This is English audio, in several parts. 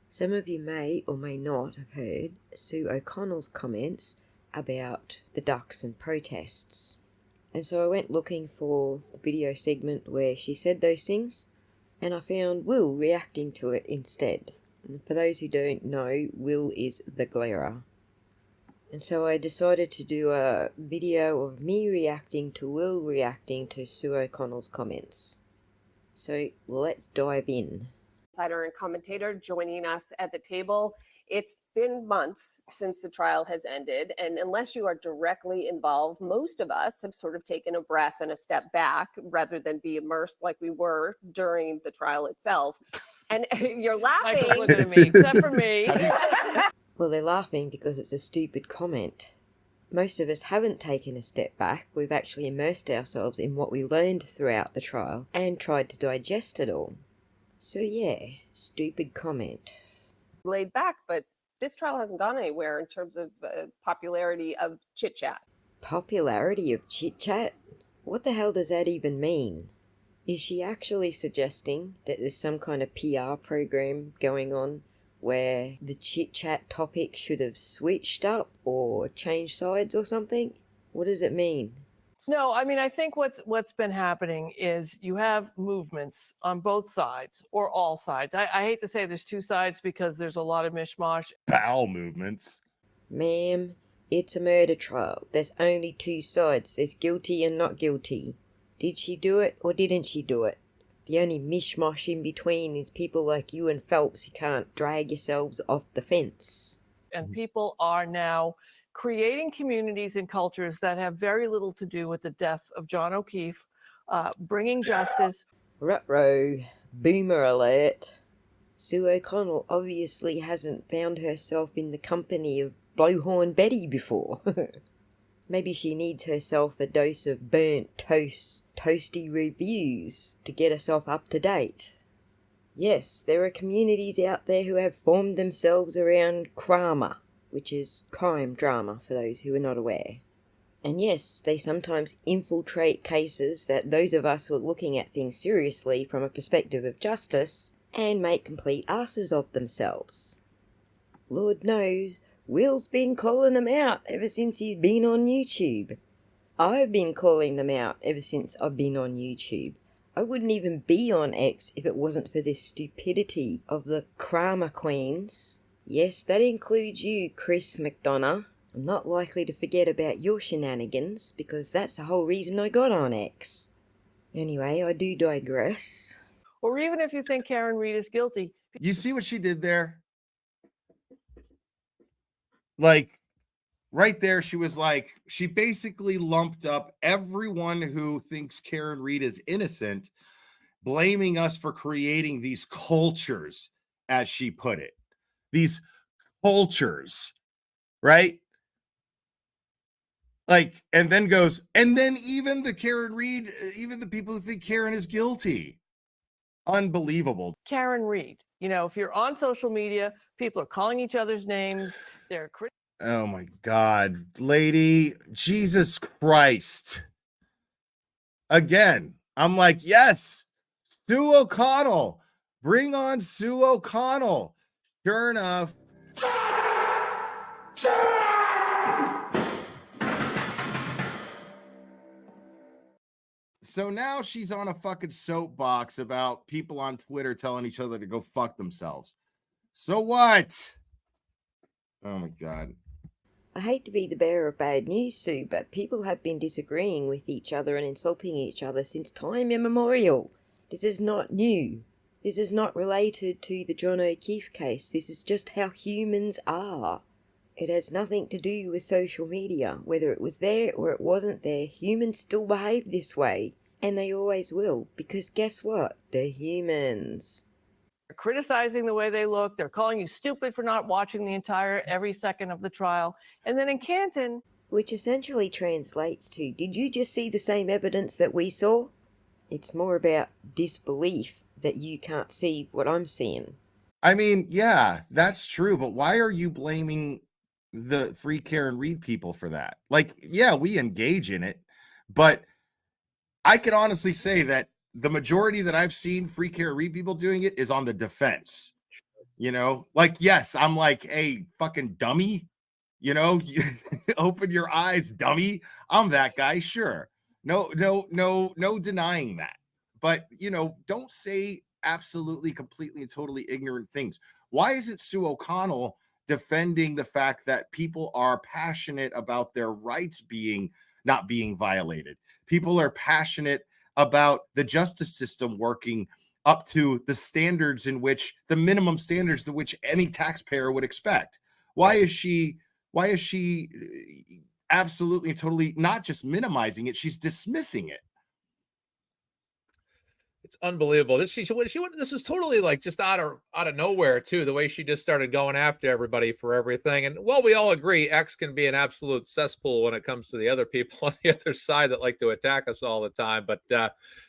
Some of you may or may not have heard Sue O'Connell's comments about the ducks and protests. And so I went looking for the video segment where she said those things, and I found Will reacting to it instead. And for those who don't know, Will is the glarer. And so I decided to do a video of me reacting to Will reacting to Sue O'Connell's comments. So let's dive in. Insider and commentator joining us at the table. It's been months since the trial has ended, and unless you are directly involved, most of us have sort of taken a breath and a step back rather than be immersed like we were during the trial itself. And you're laughing. Michael's looking at me, except for me. Well, they're laughing because it's a stupid comment. Most of us haven't taken a step back. We've actually immersed ourselves in what we learned throughout the trial and tried to digest it all. So yeah, stupid comment. Laid back, but this trial hasn't gone anywhere in terms of popularity of chit-chat. Popularity of chit-chat? What the hell does that even mean? Is she actually suggesting that there's some kind of PR program going on where the chit-chat topic should have switched up or changed sides or something? What does it mean? No, I mean, I think what's been happening is you have movements on both sides or all sides. I hate to say there's two sides because there's a lot of mishmash. Bowel movements. Ma'am, it's a murder trial. There's only two sides. There's guilty and not guilty. Did she do it or didn't she do it? The only mishmash in between is people like you and Phelps who can't drag yourselves off the fence. And people are now creating communities and cultures that have very little to do with the death of John O'Keefe, bringing justice. Ruh-roh, boomer alert. Sue O'Connell obviously hasn't found herself in the company of Blowhorn Betty before. Maybe she needs herself a dose of burnt toast, toasty reviews to get herself up to date. Yes, there are communities out there who have formed themselves around crama, which is crime drama for those who are not aware. And yes, they sometimes infiltrate cases that those of us who are looking at things seriously from a perspective of justice and make complete asses of themselves. Lord knows, Will's been calling them out ever since he's been on YouTube. I've been calling them out ever since I've been on YouTube. I wouldn't even be on X if it wasn't for this stupidity of the crama queens. Yes, that includes you, Chris McDonough. I'm not likely to forget about your shenanigans, because that's the whole reason I got on X. Anyway, I do digress. Or even if you think Karen Reed is guilty. You see what she did there? Like, right there, she was like, she basically lumped up everyone who thinks Karen Reed is innocent, blaming us for creating these cultures, as she put it. These cultures, right? Like, and then goes, and then even the Karen Reed, even the people who think Karen is guilty. Unbelievable. Karen Reed, you know, if you're on social media, people are calling each other's names. They're Oh my God, lady, Jesus Christ. Again, I'm like, yes, Sue O'Connell, bring on Sue O'Connell. Sure enough. So now she's on a fucking soapbox about people on Twitter telling each other to go fuck themselves. So what? Oh my God. I hate to be the bearer of bad news, Sue, but people have been disagreeing with each other and insulting each other since time immemorial. This is not new. This is not related to the John O'Keefe case. This is just how humans are. It has nothing to do with social media. Whether it was there or it wasn't there, humans still behave this way. And they always will, because guess what? They're humans. They're criticizing the way they look. They're calling you stupid for not watching the entire every second of the trial. And then in Canton, which essentially translates to, did you just see the same evidence that we saw? It's more about disbelief that you can't see what I'm seeing. I mean, yeah, that's true. But why are you blaming the Free Karen Reed people for that? Like, yeah, we engage in it, but I can honestly say that the majority that I've seen Free Karen Reed people doing it is on the defense. You know, like, yes, I'm like, hey, fucking dummy, you know, open your eyes, dummy. I'm that guy, sure. No denying that. But, you know, don't say absolutely, completely, and totally ignorant things. Why isn't Sue O'Connell defending the fact that people are passionate about their rights not being violated? People are passionate about the justice system working up to the standards in which the minimum standards to which any taxpayer would expect. Why is she absolutely totally not just minimizing it, she's dismissing it? It's unbelievable. This was totally like just out of nowhere too. The way she just started going after everybody for everything. And well, we all agree X can be an absolute cesspool when it comes to the other people on the other side that like to attack us all the time. But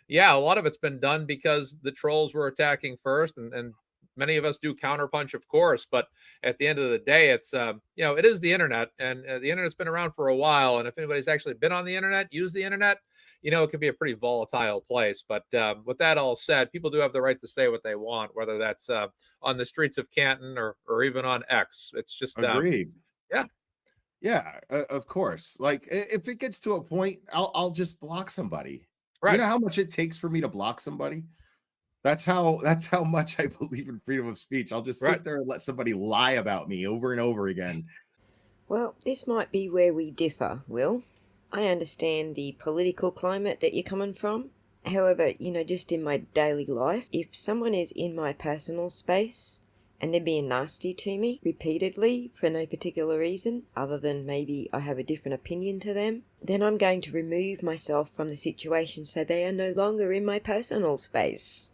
yeah, a lot of it's been done because the trolls were attacking first, and many of us do counterpunch, of course. But at the end of the day, it's it is the internet, and the internet's been around for a while. And if anybody's actually been on the internet, used the internet, it can be a pretty volatile place. But with that all said, people do have the right to say what they want, whether that's on the streets of Canton or even on X. It's just Agreed. Yeah, Of course. Like, if it gets to a point, I'll just block somebody. right. You know how much it takes for me to block somebody? That's how much I believe in freedom of speech. I'll just sit Right. there and let somebody lie about me over and over again. Well, this might be where we differ, Will. I understand the political climate that you're coming from. However, just in my daily life, if someone is in my personal space and they're being nasty to me repeatedly for no particular reason, other than maybe I have a different opinion to them, then I'm going to remove myself from the situation so they are no longer in my personal space.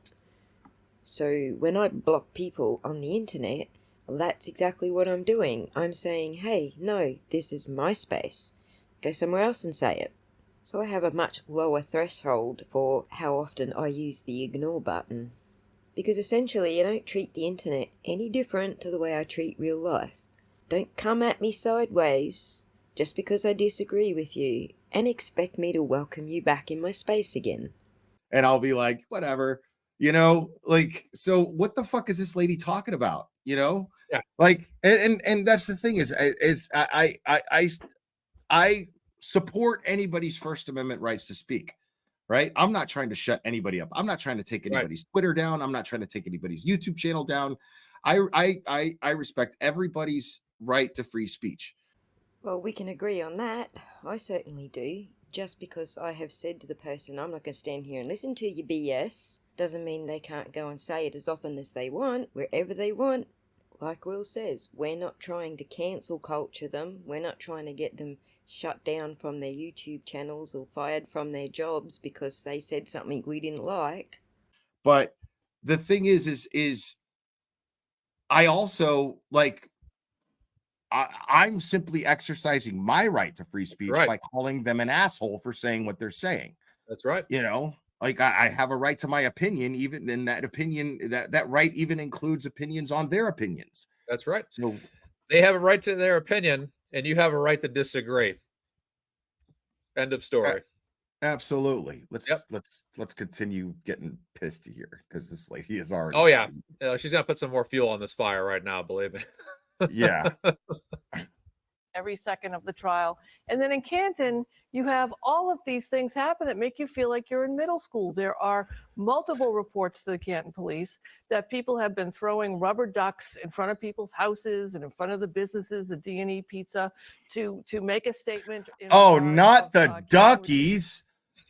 So when I block people on the internet, that's exactly what I'm doing. I'm saying, hey, no, this is my space. Go somewhere else and say it. So I have a much lower threshold for how often I use the ignore button. Because essentially you don't treat the internet any different to the way I treat real life. Don't come at me sideways just because I disagree with you and expect me to welcome you back in my space again. And I'll be like, whatever, like, so what the fuck is this lady talking about? Yeah. Like, and that's the thing is I support anybody's First Amendment rights to speak, right? I'm not trying to shut anybody up. I'm not trying to take anybody's Twitter down. I'm not trying to take anybody's YouTube channel down. I respect everybody's right to free speech. Well, we can agree on that. I certainly do. Just because I have said to the person, I'm not going to stand here and listen to your BS, doesn't mean they can't go and say it as often as they want, wherever they want. Like Will says, we're not trying to cancel culture them. We're not trying to get them shut down from their YouTube channels or fired from their jobs because they said something we didn't like. But the thing is I also like, I'm simply exercising my right to free speech Right. by calling them an asshole for saying what they're saying. That's right. Like, I have a right to my opinion, even in that opinion, that right even includes opinions on their opinions. That's right. So They have a right to their opinion, and you have a right to disagree. End of story. absolutely. Let's Yep. let's continue getting pissed here because this lady is already. Oh yeah, she's gonna put some more fuel on this fire right now. Believe me. Yeah. Every second of the trial. And then in Canton, you have all of these things happen that make you feel like you're in middle school. There are multiple reports to the Canton police that people have been throwing rubber ducks in front of people's houses and in front of the businesses, the D&E Pizza, to make a statement. Oh, not the duckies.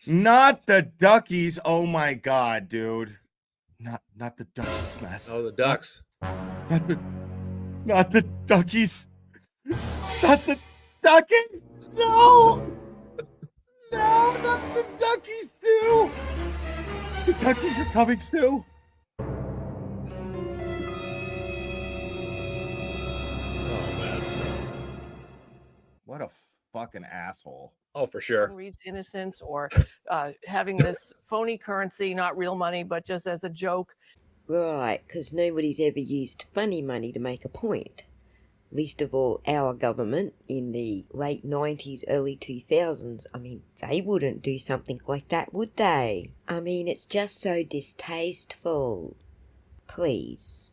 Not the duckies. Oh my god, dude. Not the duckies, Les. Oh, the ducks. Not the duckies. Not the duckies. No. No, not the duckies, Sue. The duckies are coming, Sue. Oh man. What a fucking asshole. Oh, for sure. Reed's innocence or having this phony currency, not real money, but just as a joke. Right, because nobody's ever used funny money to make a point. Least of all our government in the late 90s, early 2000s. I mean, they wouldn't do something like that, would they? I mean, it's just so distasteful. Please.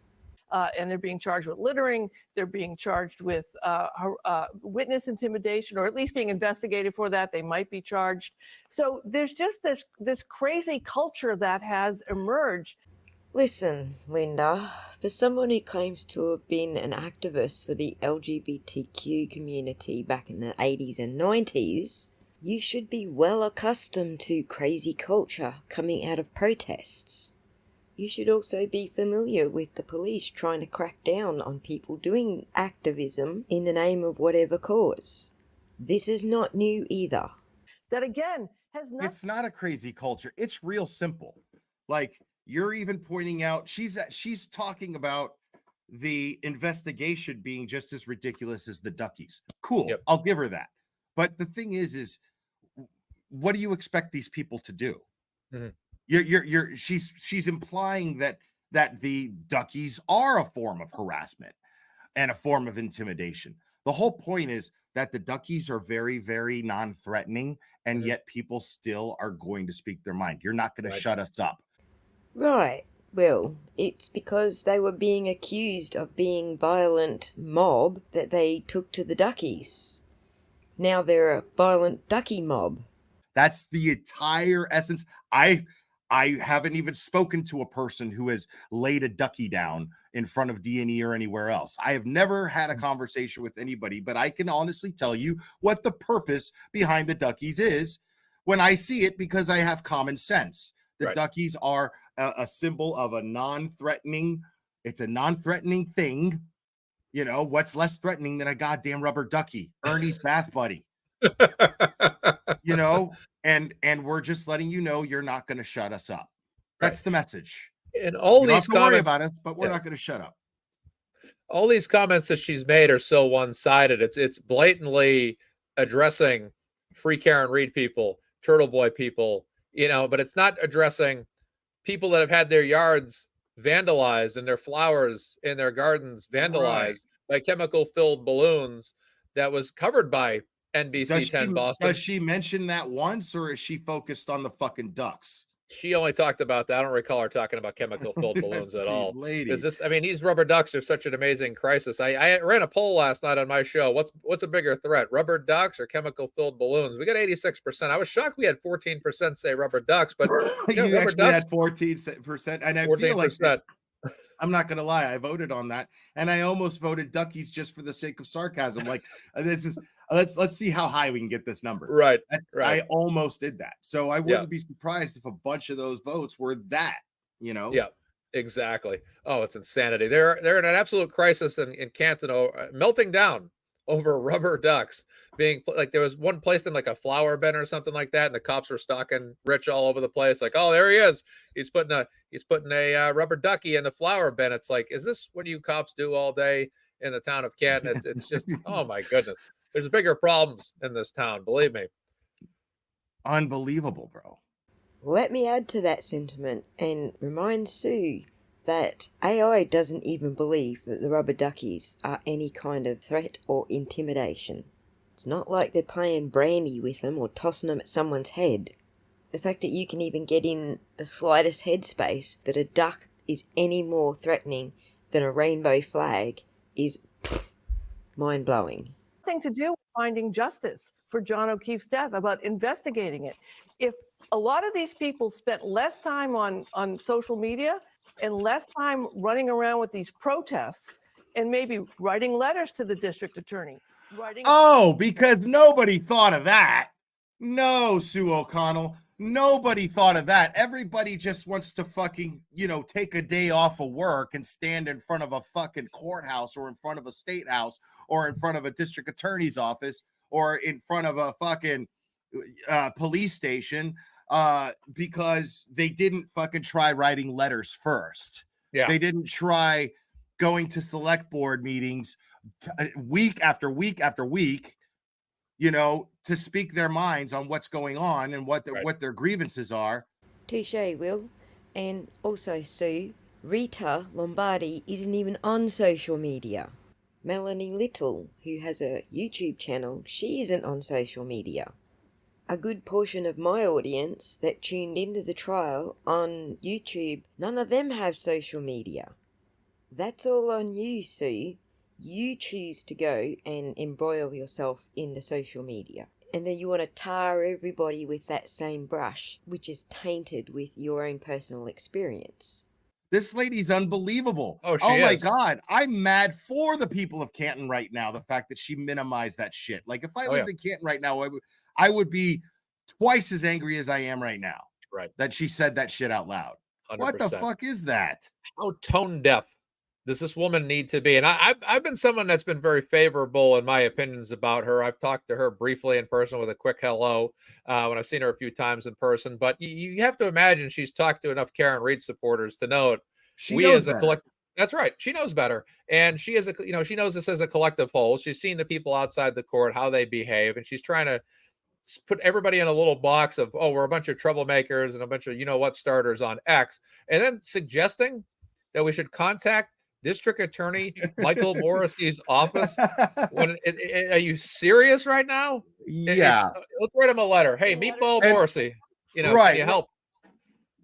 and they're being charged with littering. They're being charged with witness intimidation, or at least being investigated for that. They might be charged. So there's just this crazy culture that has emerged. Listen, Linda, for someone who claims to have been an activist for the LGBTQ community back in the 80s and 90s, you should be well accustomed to crazy culture coming out of protests. You should also be familiar with the police trying to crack down on people doing activism in the name of whatever cause. This is not new either. That again has not. It's not a crazy culture. It's real simple. Like, you're even pointing out, she's talking about the investigation being just as ridiculous as the Duckies. Cool. Yep. I'll give her that. But the thing is what do you expect these people to do? Mm-hmm. She's implying that the Duckies are a form of harassment and a form of intimidation. The whole point is that the Duckies are very, very non-threatening, and yet people still are going to speak their mind. You're not going to shut us up. Right. Well, it's because they were being accused of being violent mob that they took to the Duckies. Now they're a violent ducky mob. That's the entire essence. I haven't even spoken to a person who has laid a ducky down in front of D&E or anywhere else. I have never had a conversation with anybody, but I can honestly tell you what the purpose behind the Duckies is when I see it, because I have common sense. The Duckies are a symbol of a non-threatening. It's a non-threatening thing. You know, what's less threatening than a goddamn rubber ducky? Ernie's bath buddy. You know, and we're just letting you know you're not going to shut us up. That's the message. And all you these don't have to worry comments about us, but we're not going to shut up. All these comments that she's made are so one-sided. It's blatantly addressing Free Karen Reed people, Turtle Boy people, you know, but it's not addressing people that have had their yards vandalized and their flowers in their gardens vandalized by chemical-filled balloons that was covered by NBC 10 Boston. Does she mention that once, or is she focused on the fucking Ducks? She only talked about that. I don't recall her talking about chemical-filled balloons at all. Ladies. These rubber ducks are such an amazing crisis. I ran a poll last night on my show. What's a bigger threat, rubber ducks or chemical-filled balloons? We got 86%. I was shocked we had 14% say rubber ducks, but you actually ducks, had 14%, and I 14%. Feel like I'm not gonna lie, I voted on that, and I almost voted Duckies just for the sake of sarcasm. Like, this is. Let's see how high we can get this number. Right. I almost did that. So I wouldn't be surprised if a bunch of those votes were that, you know? Yeah, exactly. Oh, it's insanity. They're in an absolute crisis in Canton, melting down over rubber ducks being like, there was one placed in like a flower bin or something like that, and the cops were stalking Rich all over the place. Like, oh, there he is. He's putting a rubber ducky in the flower bin. It's like, is this what you cops do all day in the town of Canton? It's just, oh my goodness. There's bigger problems in this town, believe me. Unbelievable, bro. Let me add to that sentiment and remind Sue that AI doesn't even believe that the rubber duckies are any kind of threat or intimidation. It's not like they're playing brandy with them or tossing them at someone's head. The fact that you can even get in the slightest headspace that a duck is any more threatening than a rainbow flag is mind-blowing. To do with finding justice for John O'Keefe's death, about investigating it. If a lot of these people spent less time on social media and less time running around with these protests and maybe writing letters to the district attorney. Because nobody thought of that. No, Sue O'Connell. Nobody thought of that. Everybody just wants to fucking, take a day off of work and stand in front of a fucking courthouse or in front of a state house or in front of a district attorney's office or in front of a fucking police station because they didn't fucking try writing letters first. Yeah. They didn't try going to select board meetings week after week after week, to speak their minds on what's going on and what their grievances are. Touche, Will. And also, Sue, Rita Lombardi isn't even on social media. Melanie Little, who has a YouTube channel, she isn't on social media. A good portion of my audience that tuned into the trial on YouTube, none of them have social media. That's all on you, Sue. You choose to go and embroil yourself in the social media. And then you want to tar everybody with that same brush, which is tainted with your own personal experience. This lady's unbelievable. Oh, Oh she my is. God. I'm mad for the people of Canton right now. The fact that she minimized that shit. Like if I Oh, lived in Canton right now, I would be twice as angry as I am right now Right. that she said that shit out loud. 100%. What the fuck is that? How tone deaf does this woman need to be? And I've been someone that's been very favorable in my opinions about her. I've talked to her briefly in person with a quick hello when I've seen her a few times in person. But you have to imagine she's talked to enough Karen Reed supporters to know it. She We knows as a better. collective. That's right. She knows better. And she is she knows this as a collective whole. She's seen the people outside the court, how they behave, and she's trying to put everybody in a little box of, oh, we're a bunch of troublemakers and a bunch of what starters on X, and then suggesting that we should contact District Attorney Michael Morrissey's office. Are you serious right now? Yeah. Let's write him a letter. Hey, Meatball Morrissey, can you help?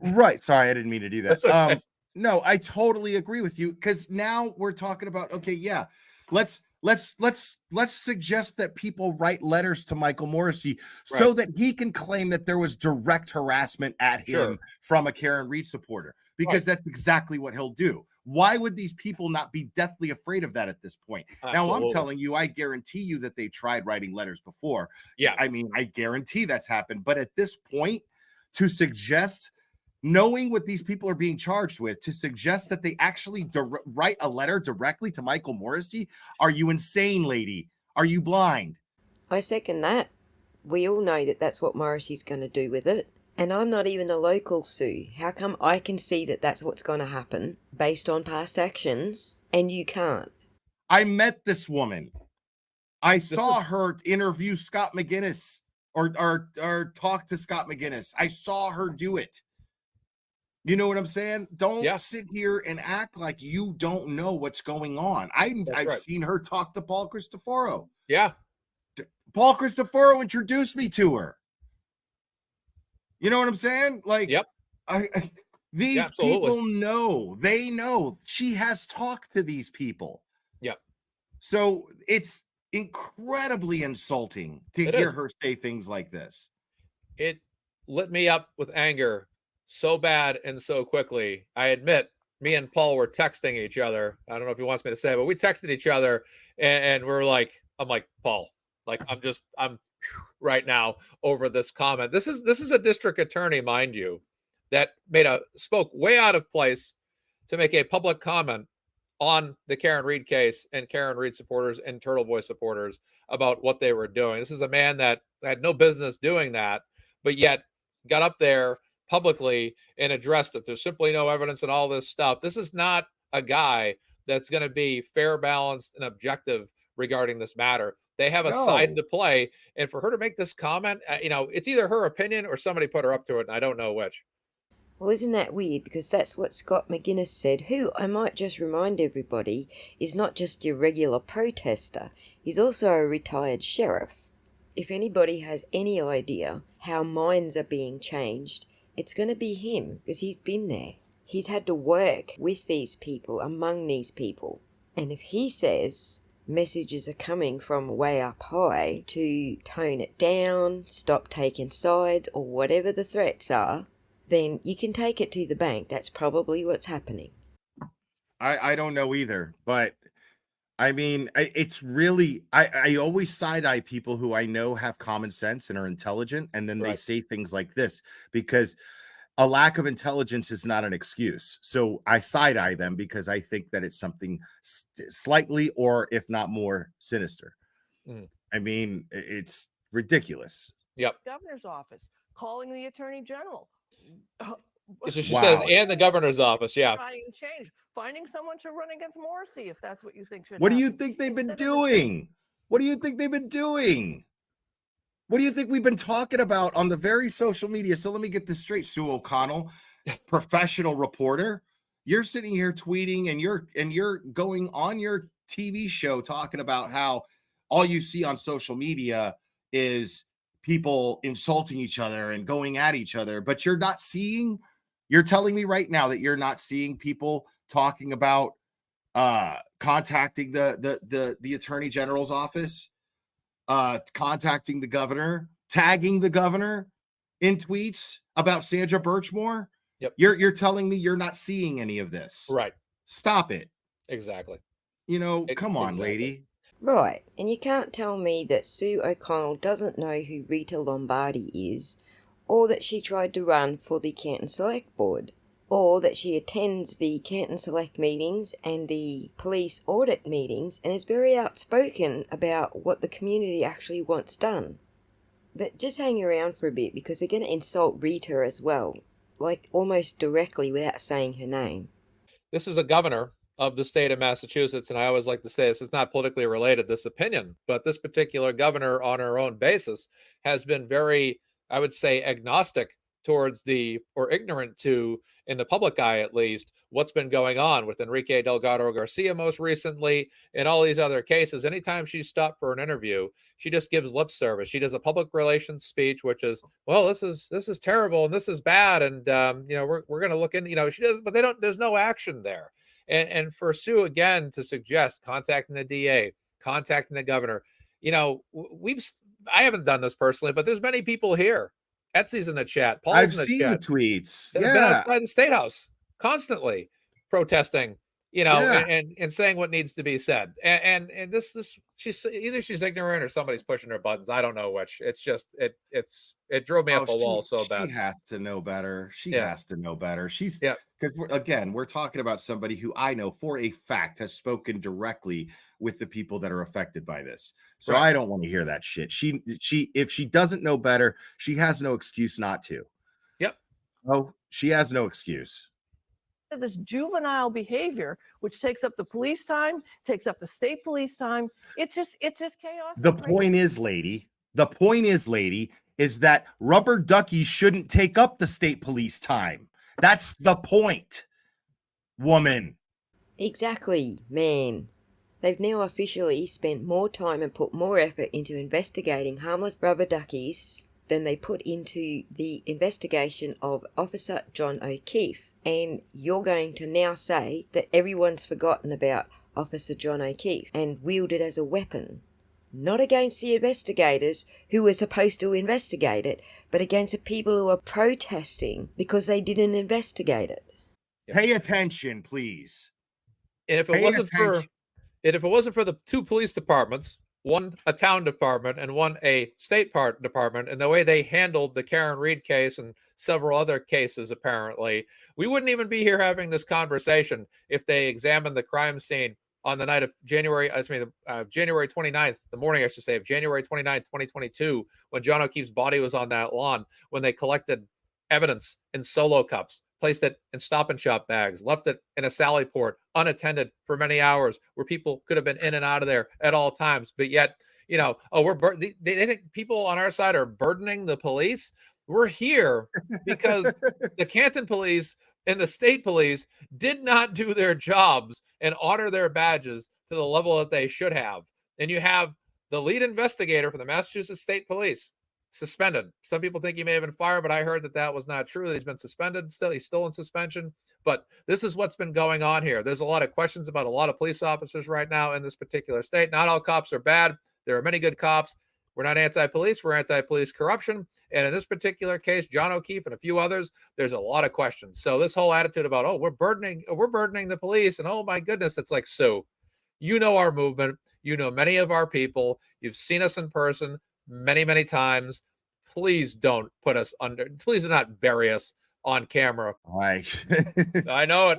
Right. Sorry, I didn't mean to do that. That's okay. No, I totally agree with you because now we're talking about, okay, yeah, let's suggest that people write letters to Michael Morrissey so that he can claim that there was direct harassment at him from a Karen Reed supporter, because that's exactly what he'll do. Why would these people not be deathly afraid of that at this point? Absolutely. Now, I'm telling you, I guarantee you that they tried writing letters before. Yeah. I mean, I guarantee that's happened. But at this point, to suggest, knowing what these people are being charged with, to suggest that they actually write a letter directly to Michael Morrissey, are you insane, lady? Are you blind? I second that. We all know that that's what Morrissey's going to do with it. And I'm not even a local, Sue. How come I can see that that's what's going to happen based on past actions and you can't? I met this woman. I saw her interview Scott McGinnis or talk to Scott McGinnis. I saw her do it. You know what I'm saying? Don't sit here and act like you don't know what's going on. I've seen her talk to Paul Cristoforo. Yeah. Paul Cristoforo introduced me to her. You know what I'm saying? Like, these people know. They know. She has talked to these people. Yep. So it's incredibly insulting to hear her say things like this. It lit me up with anger so bad and so quickly. I admit, me and Paul were texting each other. I don't know if he wants me to say it, but we texted each other and we're like, I'm like, Paul, like, I'm right now over this comment. This is a district attorney, mind you, that spoke way out of place to make a public comment on the Karen Reed case and Karen Reed supporters and Turtle Boy supporters about what they were doing. This is a man that had no business doing that, but yet got up there publicly and addressed it. There's simply no evidence and all this stuff. This is not a guy that's going to be fair, balanced, and objective regarding this matter. They have a side to play. And for her to make this comment, it's either her opinion or somebody put her up to it. And I don't know which. Well, isn't that weird? Because that's what Scott McGinnis said, who, I might just remind everybody, is not just your regular protester. He's also a retired sheriff. If anybody has any idea how minds are being changed, it's going to be him, because he's been there. He's had to work with these people, among these people. And if he says messages are coming from way up high to tone it down, stop taking sides, or whatever the threats are, then you can take it to the bank. That's probably what's happening. I don't know either, but I mean, it's really, I always side-eye people who I know have common sense and are intelligent, and then they say things like this, because a lack of intelligence is not an excuse. So I side-eye them because I think that it's something slightly, or if not more, sinister. I mean, it's ridiculous. Yep. Governor's office calling the attorney general. So she says, and the governor's office, Trying to change, finding someone to run against Morrissey if that's what you think should. What do you think they've been doing? What do you think they've been doing? What do you think we've been talking about on the very social media? So let me get this straight, Sue O'Connell, professional reporter. You're sitting here tweeting and you're going on your TV show talking about how all you see on social media is people insulting each other and going at each other, but you're telling me right now that you're not seeing people talking about contacting the attorney general's office, contacting the governor, tagging the governor in tweets about Sandra Birchmore. Yep. You're telling me you're not seeing any of this. Right. Stop it. Exactly. Come on, Exactly. lady. Right, and you can't tell me that Sue O'Connell doesn't know who Rita Lombardi is, or that she tried to run for the Canton Select Board, or that she attends the Canton Select meetings and the police audit meetings and is very outspoken about what the community actually wants done. But just hang around for a bit because they're going to insult Rita as well, like almost directly without saying her name. This is a governor of the state of Massachusetts, and I always like to say this is not politically related, this opinion, but this particular governor on her own basis has been very, I would say, agnostic towards or ignorant to, in the public eye at least, what's been going on with Enrique Delgado Garcia most recently and all these other cases. Anytime she's stopped for an interview, she just gives lip service. She does a public relations speech, which is, well, this is terrible and this is bad, and we're going to look into, she does, but there's no action there. And for Sue again to suggest contacting the DA, contacting the governor, I haven't done this personally, but there's many people here. Etsy's in the chat. Paul's I've in the seen chat. the tweets. They've been outside the State House constantly protesting, and saying what needs to be said. And this she's ignorant or somebody's pushing her buttons. I don't know which. It's just it drove me up a wall so bad. She has to know better. She Yeah. has to know better. She's Yeah. because we're talking about somebody who I know for a fact has spoken directly with the people that are affected by this. So Right. I don't want to hear that shit. She if she doesn't know better, she has no excuse not to. Yep. Oh, she has no excuse. This juvenile behavior, which takes up the police time, takes up the state police time. It's just chaos. The point is, lady, is that rubber duckies shouldn't take up the state police time. That's the point, woman. Exactly, man. They've now officially spent more time and put more effort into investigating harmless rubber duckies than they put into the investigation of Officer John O'Keefe. And you're going to now say that everyone's forgotten about Officer John O'Keefe and wield it as a weapon. Not against the investigators who were supposed to investigate it, but against the people who are protesting because they didn't investigate it. Pay attention, please. And if it wasn't for the two police departments, one a town department and one a state department, and the way they handled the Karen Reed case and several other cases, apparently, we wouldn't even be here having this conversation if they examined the crime scene on the night of January 29th, the morning, I should say, of January 29th, 2022, when John O'Keefe's body was on that lawn, when they collected evidence in Solo cups, placed it in Stop and Shop bags, left it in a Sally port unattended for many hours, where people could have been in and out of there at all times. But yet, they think people on our side are burdening the police. We're here because the Canton police and the state police did not do their jobs and honor their badges to the level that they should have. And you have the lead investigator for the Massachusetts State Police suspended. Some people think he may have been fired, but I heard that was not true, that he's been suspended. He's still in suspension. But this is what's been going on here. There's a lot of questions about a lot of police officers right now in this particular state. Not all cops are bad. There are many good cops. We're not anti-police. We're anti-police corruption. And in this particular case, John O'Keefe and a few others, there's a lot of questions. So this whole attitude about, we're burdening the police, and oh my goodness, it's like, so you know our movement, you know many of our people, you've seen us in person many, many times. Please don't please do not bury us on camera. Right. I know it.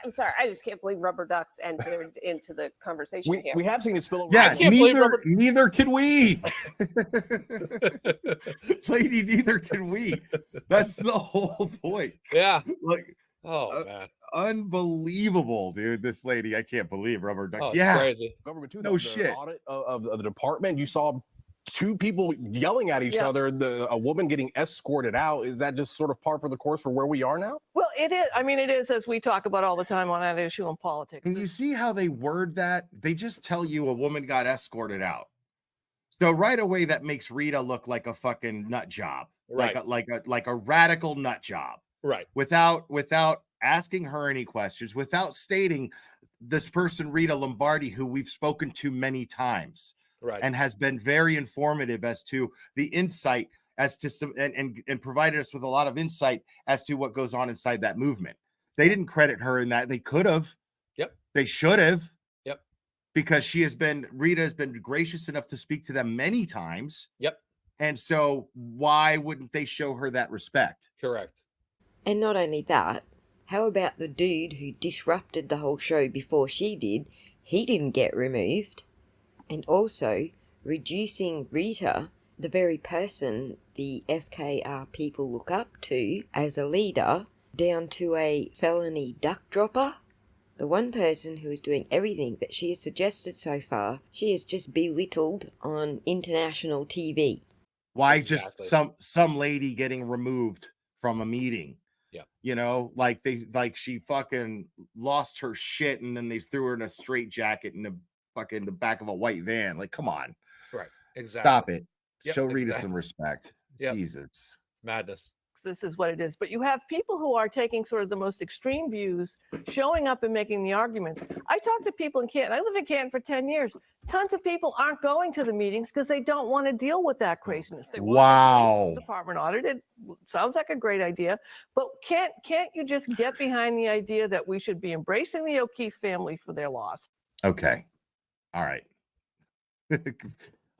I'm sorry. I just can't believe rubber ducks entered into the conversation here. We have seen it spill over. Yeah, neither can we. Lady, neither can we. That's the whole point. Yeah. Like, man. Unbelievable, dude. This lady, I can't believe rubber ducks. Oh, yeah. Crazy. Government too. No the shit. Audit of the department. You saw two people yelling at each other. A woman getting escorted out. Is that just sort of par for the course for where we are now? Well, it is. I mean, it is, as we talk about all the time on that issue in politics. And you see how they word that? They just tell you a woman got escorted out. So right away, that makes Rita look like a fucking nut job, Right. like a radical nut job, Right. without asking her any questions, without stating this person, Rita Lombardi, who we've spoken to many times, Right. and has been very informative as to the insight as to some and provided us with a lot of insight as to what goes on inside that movement. They didn't credit her in that. They could have. Yep. They should have. Yep. Because Rita has been gracious enough to speak to them many times. Yep. And so why wouldn't they show her that respect? Correct. And not only that, how about the dude who disrupted the whole show before she did? He didn't get removed. And also, reducing Rita, the very person the FKR people look up to as a leader, down to a felony duck dropper. The one person who is doing everything that she has suggested so far, she has just belittled on international TV. Why Exactly. just some lady getting removed from a meeting? Yeah. You know, like she fucking lost her shit and then they threw her in a straitjacket in the back of a white van. Like, come on. Right. Exactly. Stop it. Yep, Show Rita exactly. some respect. Yep. Jesus. It's madness. This is what it is. But you have people who are taking sort of the most extreme views, showing up and making the arguments. I talk to people in Canton. I live in Canton for 10 years. Tons of people aren't going to the meetings because they don't want to deal with that craziness. They want the police department audited. Sounds like a great idea. But can't you just get behind the idea that we should be embracing the O'Keefe family for their loss? Okay. All right.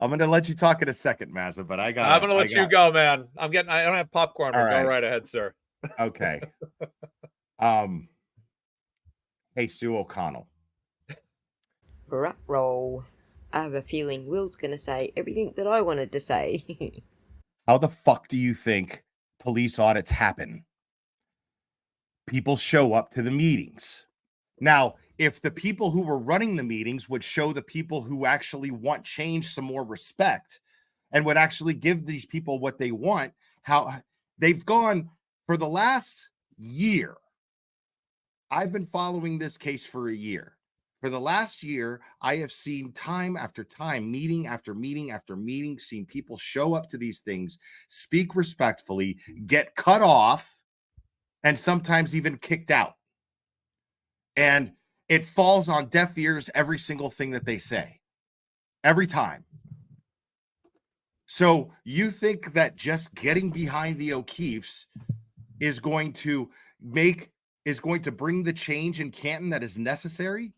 I'm going to let you talk in a second, Mazza, but I'm going to let you go, man. I don't have popcorn, but go right ahead, sir. Okay. Hey, Sue O'Connell. Roll. I have a feeling Will's going to say everything that I wanted to say. How the fuck do you think police audits happen? People show up to the meetings. Now, if the people who were running the meetings would show the people who actually want change some more respect and would actually give these people what they want, how they've gone for the last year. I've been following this case for a year. For the last year, I have seen time after time, meeting after meeting after meeting, seen people show up to these things, speak respectfully, get cut off, and sometimes even kicked out. And it falls on deaf ears, every single thing that they say. Every time. So you think that just getting behind the O'Keefes is going to bring the change in Canton that is necessary?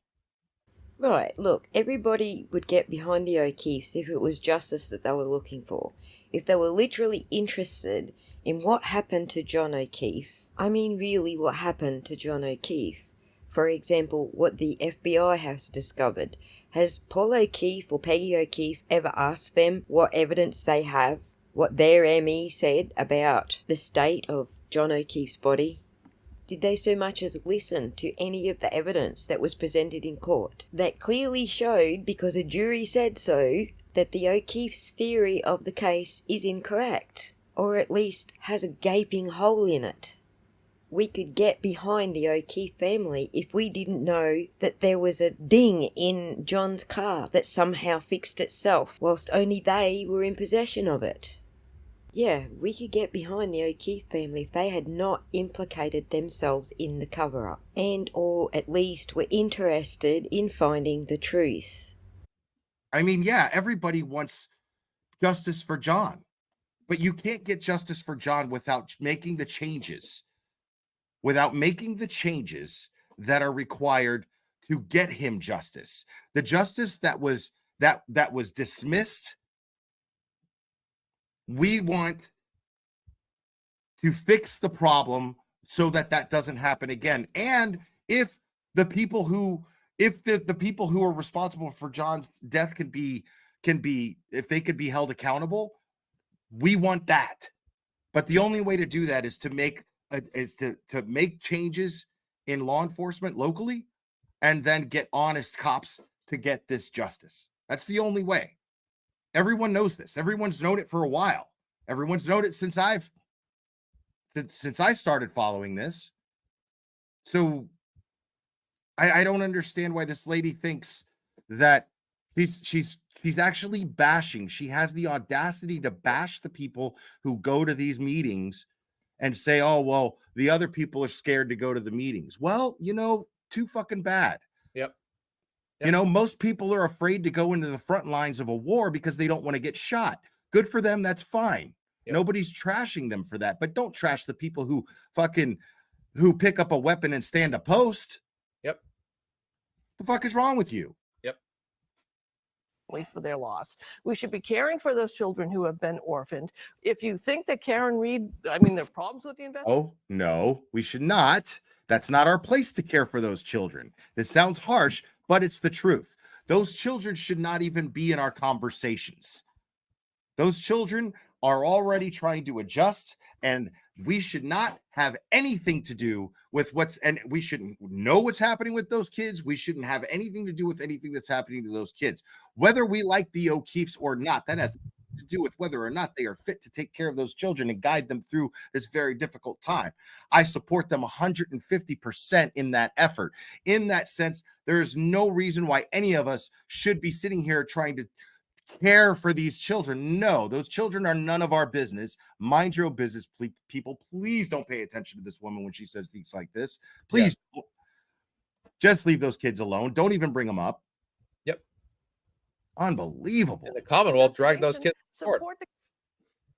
Right, look, everybody would get behind the O'Keefes if it was justice that they were looking for. If they were literally interested in what happened to John O'Keefe. I mean really what happened to John O'Keefe. For example, what the FBI has discovered. Has Paul O'Keefe or Peggy O'Keefe ever asked them what evidence they have? What their ME said about the state of John O'Keefe's body? Did they so much as listen to any of the evidence that was presented in court? That clearly showed, because a jury said so, that the O'Keefe's theory of the case is incorrect. Or at least has a gaping hole in it. We could get behind the O'Keefe family if we didn't know that there was a ding in John's car that somehow fixed itself, whilst only they were in possession of it. Yeah, we could get behind the O'Keefe family if they had not implicated themselves in the cover-up, and or at least were interested in finding the truth. I mean, yeah, everybody wants justice for John, but you can't get justice for John without making the changes. Without making the changes that are required to get him justice. The justice that was dismissed, we want to fix the problem so that doesn't happen again. And if the people who are responsible for John's death if they could be held accountable, we want that. But the only way to do that is to make changes in law enforcement locally and then get honest cops to get this justice. That's the only way. Everyone knows this. Everyone's known it for a while. Everyone's known it since I started following this. So I don't understand why this lady thinks that she's actually bashing. She has the audacity to bash the people who go to these meetings and say, oh, well, the other people are scared to go to the meetings. Well, too fucking bad. Yep. You know, most people are afraid to go into the front lines of a war because they don't want to get shot. Good for them. That's fine. Yep. Nobody's trashing them for that, but don't trash the people who pick up a weapon and stand a post. Yep. The fuck is wrong with you? Yep. For their loss. We should be caring for those children who have been orphaned. If you think that Karen Reed, I mean, there are problems with the investigation. Oh, no, we should not. That's not our place to care for those children. This sounds harsh, but it's the truth. Those children should not even be in our conversations. Those children are already trying to adjust, and we should not have anything to do with we shouldn't know what's happening with those kids. We shouldn't have anything to do with anything that's happening to those kids, whether we like the O'Keefes or not. That has to do with whether or not they are fit to take care of those children and guide them through this very difficult time. I support them 150% in that effort. In that sense, there is no reason why any of us should be sitting here trying to care for these children. No, those children are none of our business. Mind your own business, people. Please don't pay attention to this woman when she says things like this. Please just leave those kids alone. Don't even bring them up. Yep. Unbelievable. And the Commonwealth dragged those kids to court.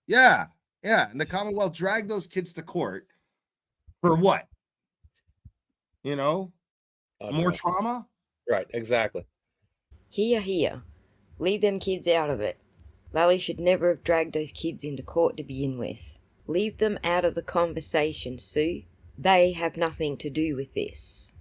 Yeah. And the Commonwealth dragged those kids to court for what? You know, more trauma? Right, exactly. Here. Leave them kids out of it. Lally should never have dragged those kids into court to begin with. Leave them out of the conversation, Sue. They have nothing to do with this.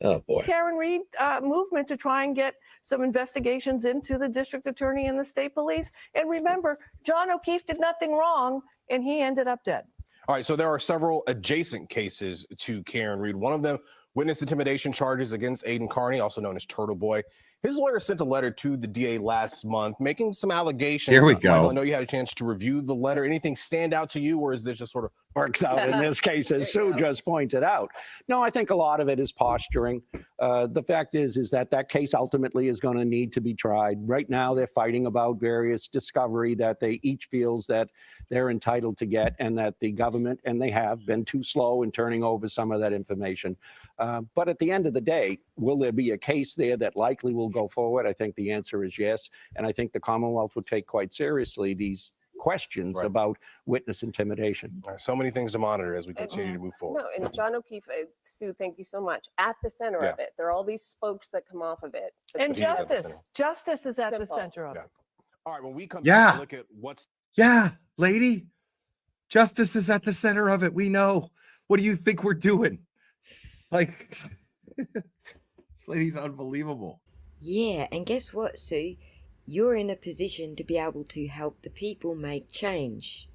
Oh, boy. Karen Reed movement to try and get some investigations into the district attorney and the state police. And remember, John O'Keefe did nothing wrong, and he ended up dead. All right, so there are several adjacent cases to Karen Reed. One of them, witness intimidation charges against Aiden Carney, also known as Turtle Boy. His lawyer sent a letter to the DA last month making some allegations. Here we go. Michael, I know you had a chance to review the letter. Anything stand out to you, or is this just sort of works out in this case, as Sue just pointed out? No, I think a lot of it is posturing. The fact is that case ultimately is going to need to be tried. Right now, they're fighting about various discovery that they each feels that they're entitled to get, and that the government, and they have been too slow in turning over some of that information. But at the end of the day, will there be a case there that likely will go forward? I think the answer is yes. And I think the Commonwealth will take quite seriously these questions about witness intimidation. So many things to monitor as we continue to move forward. No, and John O'Keefe, Sue, thank you so much. At the center of it, there are all these spokes that come off of it. And justice is at the center of it. All right, when we come back to look at what's... Yeah, lady, justice is at the center of it. We know. What do you think we're doing? Like, this lady's unbelievable. Yeah, and guess what, Sue? You're in a position to be able to help the people make change.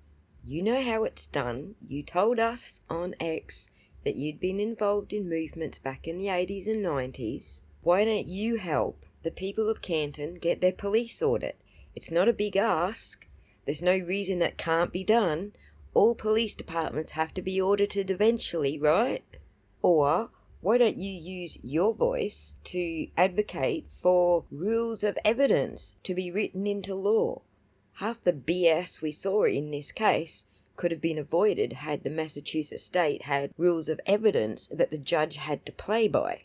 You know how it's done. You told us on X that you'd been involved in movements back in the 80s and 90s. Why don't you help the people of Canton get their police audit? It's not a big ask. There's no reason that can't be done. All police departments have to be audited eventually, right? Or why don't you use your voice to advocate for rules of evidence to be written into law? Half the BS we saw in this case could have been avoided had the Massachusetts state had rules of evidence that the judge had to play by.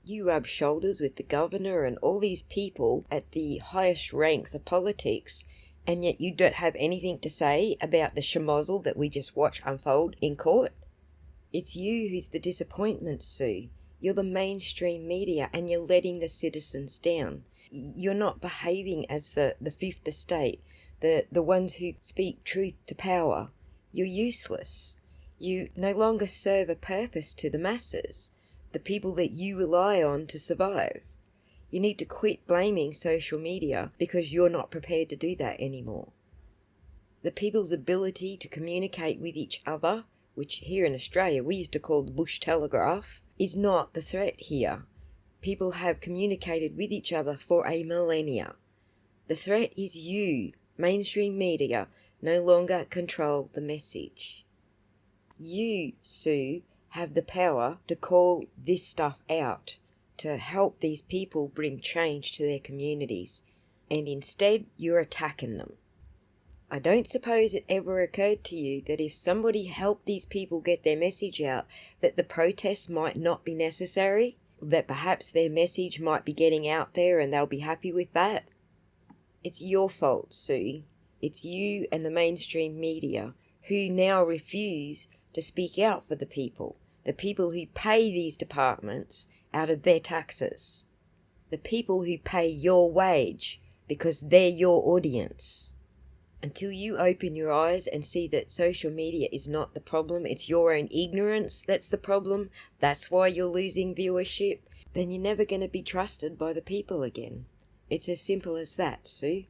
You rub shoulders with the governor and all these people at the highest ranks of politics, and yet you don't have anything to say about the schmozzle that we just watched unfold in court? It's you who's the disappointment, Sue. You're the mainstream media and you're letting the citizens down. You're not behaving as the fifth estate, the ones who speak truth to power. You're useless. You no longer serve a purpose to the masses, the people that you rely on to survive. You need to quit blaming social media because you're not prepared to do that anymore. The people's ability to communicate with each other, which here in Australia we used to call the bush telegraph, is not the threat here. People have communicated with each other for a millennia. The threat is you, mainstream media, no longer control the message. You, Sue, have the power to call this stuff out, to help these people bring change to their communities, and instead you're attacking them. I don't suppose it ever occurred to you that if somebody helped these people get their message out, that the protests might not be necessary? that perhaps their message might be getting out there and they'll be happy with that? It's your fault, Sue. It's you and the mainstream media who now refuse to speak out for the people who pay these departments out of their taxes, the people who pay your wage because they're your audience. Until you open your eyes and see that social media is not the problem, it's your own ignorance that's the problem, that's why you're losing viewership, then you're never going to be trusted by the people again. It's as simple as that, Sue.